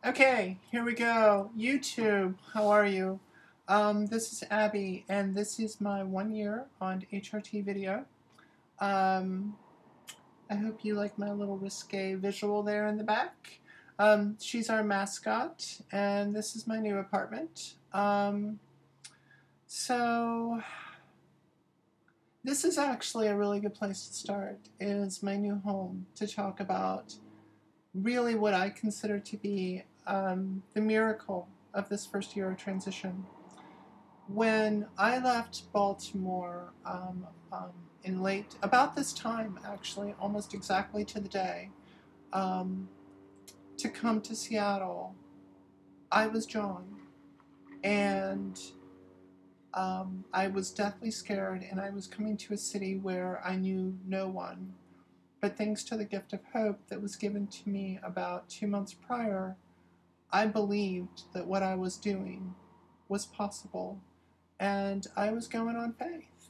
Okay, here we go. YouTube, how are you? This is Abby, and this is my 1 year on HRT video. Um, I hope you like my little risque visual there in the back. She's our mascot, and this is my new apartment. So this is actually a really good place to start. Is my new home to talk about really what I consider to be the miracle of this first year of transition. When I left Baltimore in late, about this time actually, almost exactly to the day, um, to come to Seattle, I was John. And I was deathly scared, and I was coming to a city where I knew no one. But thanks to the gift of hope that was given to me about 2 months prior, I believed that what I was doing was possible, and I was going on faith.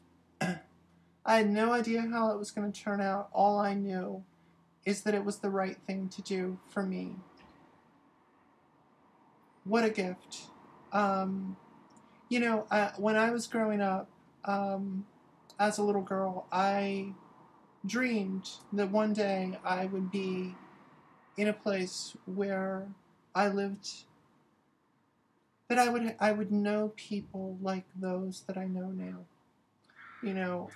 I had no idea how it was going to turn out. All I knew is that it was the right thing to do for me. What a gift. Um, when I was growing up as a little girl, I dreamed that one day I would be in a place where I lived, that I would know people like those that I know now. You know,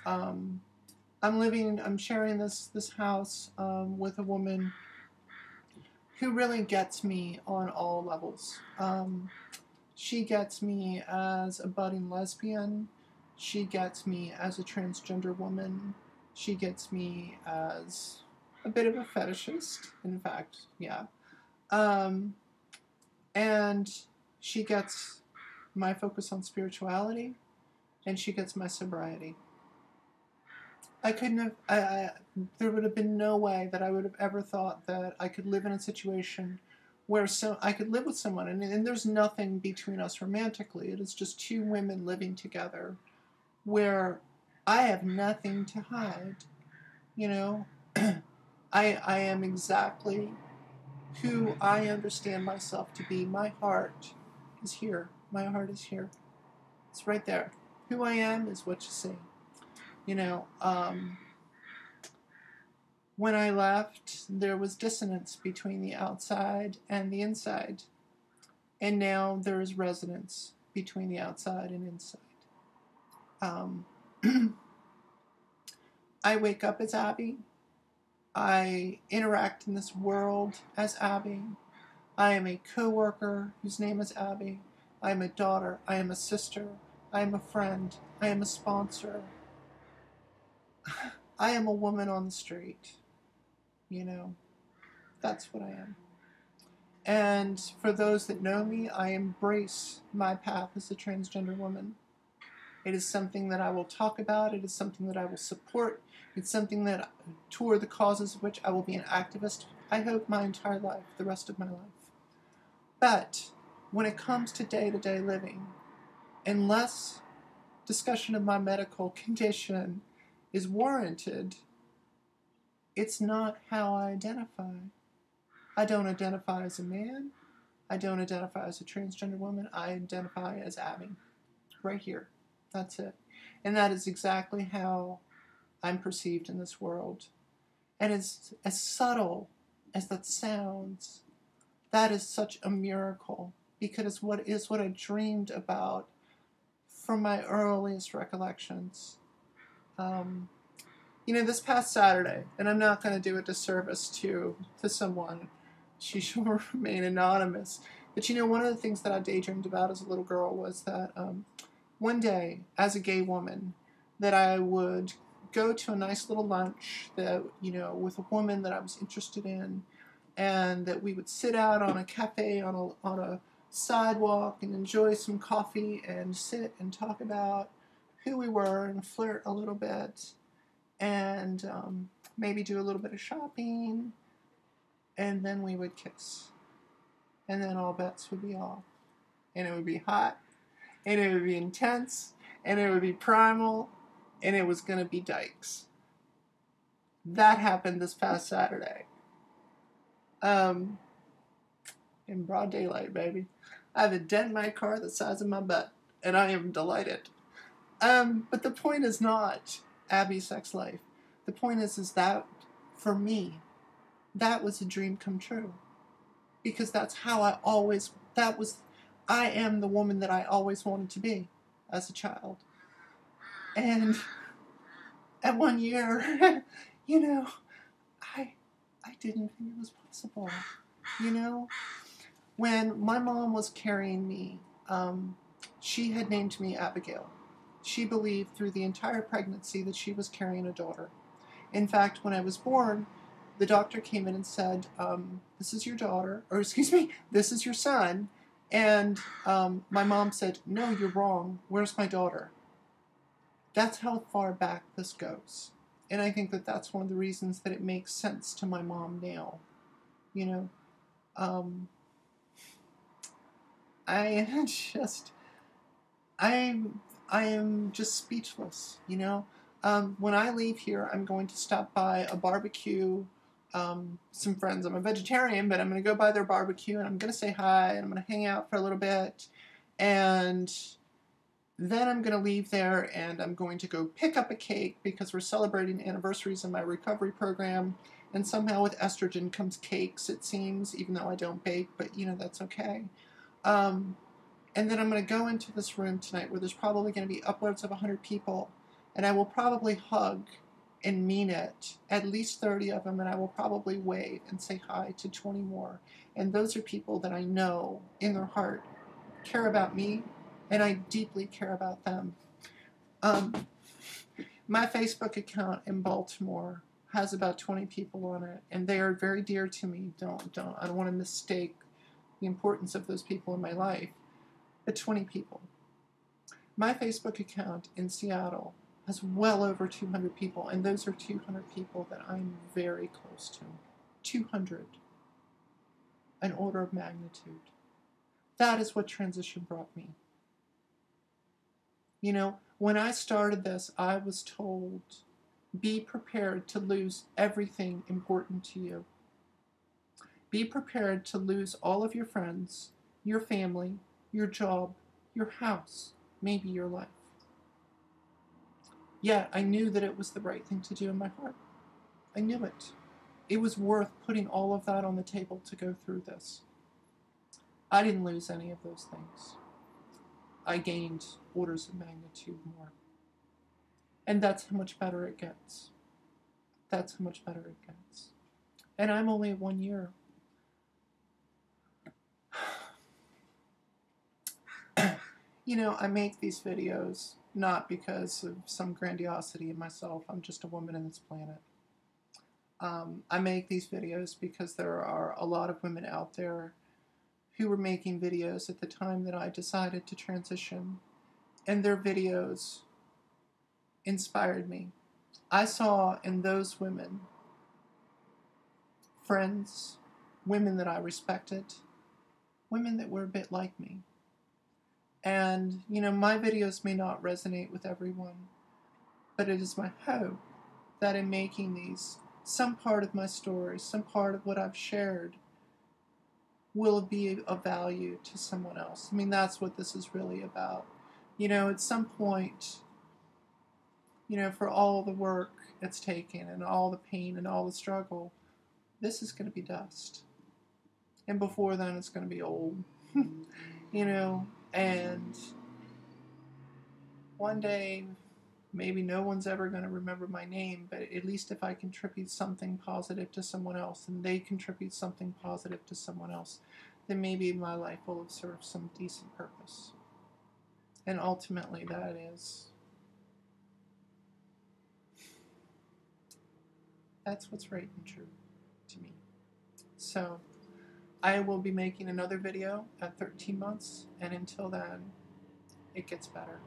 I'm sharing this house with a woman who really gets me on all levels. She gets me as a budding lesbian. She gets me as a transgender woman. She gets me as a bit of a fetishist, in fact, yeah. Um, and she gets my focus on spirituality, and she gets my sobriety. I couldn't have, there would have been no way that I would have ever thought that I could live in a situation where I could live with someone, and there's nothing between us romantically. It is just two women living together where I have nothing to hide. You know, I am exactly who I understand myself to be. My heart is here. My heart is here. It's right there. Who I am is what you see. You know, when I left, there was dissonance between the outside and the inside. And now there is resonance between the outside and inside. Um, I wake up as Abby. I interact in this world as Abby. I am a co-worker whose name is Abby. I am a daughter. I am a sister. I am a friend. I am a sponsor. I am a woman on the street. You know, that's what I am. And for those that know me, I embrace my path as a transgender woman. It is something that I will talk about. It is something that I will support. It's something that, toward the causes of which I will be an activist, I hope, my entire life, the rest of my life. But when it comes to day-to-day living, unless discussion of my medical condition is warranted, it's not how I identify. I don't identify as a man. I don't identify as a transgender woman. I identify as Abby. Right here. That's it. And that is exactly how I'm perceived in this world. And as subtle as that sounds, that is such a miracle, because it's what I dreamed about from my earliest recollections. This past Saturday, and I'm not going to do a disservice to someone, she shall remain anonymous. But one of the things that I daydreamed about as a little girl was that one day, as a gay woman, that I would go to a nice little lunch that, with a woman that I was interested in, and that we would sit out on a cafe on a sidewalk and enjoy some coffee and sit and talk about who we were and flirt a little bit, and maybe do a little bit of shopping, and then we would kiss. And then all bets would be off. And it would be hot, and it would be intense, and it would be primal, and it was going to be dykes. That happened this past Saturday. Um, in broad daylight, baby. I have a dent in my car the size of my butt, and I am delighted. But the point is not Abby's sex life. The point is that for me, that was a dream come true. Because that's how I am the woman that I always wanted to be as a child. And at 1 year, you know, I didn't think it was possible. You know, when my mom was carrying me, she had named me Abigail. She believed through the entire pregnancy that she was carrying a daughter. In fact, when I was born, the doctor came in and said, this is your daughter, or excuse me, this is your son. And my mom said, no, you're wrong. Where's my daughter? That's how far back this goes. And I think that that's one of the reasons that it makes sense to my mom now. You know, I just, I am just speechless, you know. When I leave here, I'm going to stop by a barbecue. Some friends, I'm a vegetarian, but I'm going to go by their barbecue and I'm going to say hi and I'm going to hang out for a little bit. And then I'm going to leave there and I'm going to go pick up a cake because we're celebrating anniversaries in my recovery program. And somehow with estrogen comes cakes, it seems, even though I don't bake, but you know, that's okay. And then I'm going to go into this room tonight where there's probably going to be upwards of 100 people. And I will probably hug and mean it, at least 30 of them, and I will probably wave and say hi to 20 more. And those are people that I know in their heart care about me, and I deeply care about them. My Facebook account in Baltimore has about 20 people on it, and they are very dear to me. I don't want to mistake the importance of those people in my life, but 20 people. My Facebook account in Seattle has well over 200 people, and those are 200 people that I'm very close to. 200. An order of magnitude. That is what transition brought me. You know, when I started this, I was told, be prepared to lose everything important to you. Be prepared to lose all of your friends, your family, your job, your house, maybe your life. Yet I knew that it was the right thing to do in my heart. I knew it. It was worth putting all of that on the table to go through this. I didn't lose any of those things. I gained orders of magnitude more. And that's how much better it gets. That's how much better it gets. And I'm only 1 year. You know, I make these videos not because of some grandiosity in myself. I'm just a woman in this planet. I make these videos because there are a lot of women out there who were making videos at the time that I decided to transition, and their videos inspired me. I saw in those women friends, women that I respected, women that were a bit like me. And, you know, my videos may not resonate with everyone, but it is my hope that in making these, some part of my story, some part of what I've shared will be of value to someone else. I mean, that's what this is really about. You know, at some point, you know, for all the work it's taken and all the pain and all the struggle, this is going to be dust. And before then, it's going to be old. You know, and one day, maybe no one's ever going to remember my name, but at least if I contribute something positive to someone else and they contribute something positive to someone else, then maybe my life will have served some decent purpose. And ultimately, that's what's right and true to me. So, I will be making another video at 13 months, and until then, it gets better.